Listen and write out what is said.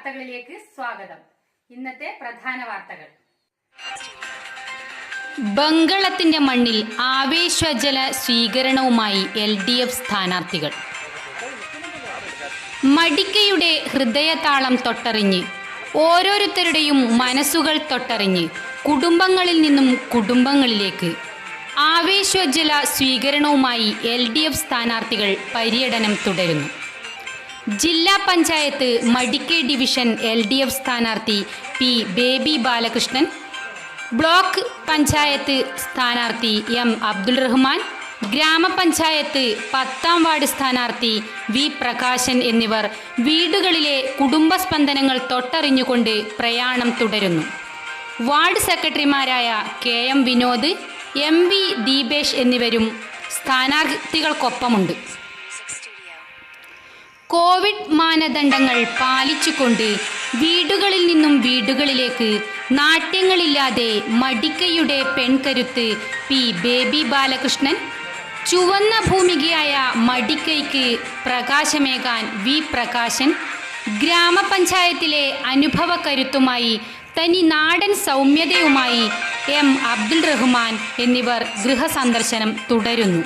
വാർത്തകളിലേക്ക് സ്വാഗതം. ഇന്നത്തെ പ്രധാന വാർത്തകൾ. ബംഗളത്തിന്റെ മണ്ണിൽ ആവേശോജ്വല സ്വീകരണവുമായി LDF സ്ഥാനാർത്ഥികൾ. മടിക്കയുടെ ഹൃദയതാളം തൊട്ടറിഞ്ഞ്, ഓരോരുത്തരുടെയും മനസ്സുകൾ തൊട്ടറിഞ്ഞ്, കുടുംബങ്ങളിൽ നിന്നും കുടുംബങ്ങളിലേക്ക് ആവേശോജ്വല സ്വീകരണവുമായി LDF സ്ഥാനാർത്ഥികൾ പര്യടനം തുടരുന്നു. ജില്ലാ പഞ്ചായത്ത് മടിക്കൈ ഡിവിഷൻ LDF സ്ഥാനാർത്ഥി P. Baby Balakrishnan, block panchayat സ്ഥാനാർത്ഥി M. അബ്ദുൾ റഹ്മാൻ, ഗ്രാമപഞ്ചായത്ത് 10ാം വാർഡ് സ്ഥാനാർത്ഥി V. പ്രകാശൻ എന്നിവർ വീടുകളിലെ കുടുംബസ്പന്ദനങ്ങൾ തൊട്ടറിഞ്ഞുകൊണ്ട് പ്രയാണം തുടരുന്നു. വാർഡ് സെക്രട്ടറിമാരായ KM വിനോദ്, MV ദീപേഷ് എന്നിവരും സ്ഥാനാർത്ഥികൾക്കൊപ്പമുണ്ട്. കോവിഡ് മാനദണ്ഡങ്ങൾ പാലിച്ചുകൊണ്ട് വീടുകളിൽ നിന്നും വീടുകളിലേക്ക് നാട്യങ്ങളില്ലാതെ മടിക്കയുടെ പെൺകരുത്ത് P. ബേബി ബാലകൃഷ്ണൻ, ചുവന്ന ഭൂമികയായ മടിക്കൈക്ക് പ്രകാശമേകാൻ V. പ്രകാശൻ, ഗ്രാമപഞ്ചായത്തിലെ അനുഭവക്കരുത്തുമായി തനി നാടൻ സൗമ്യതയുമായി M. അബ്ദുൾ റഹ്മാൻ എന്നിവർ ഗൃഹസന്ദർശനം തുടരുന്നു.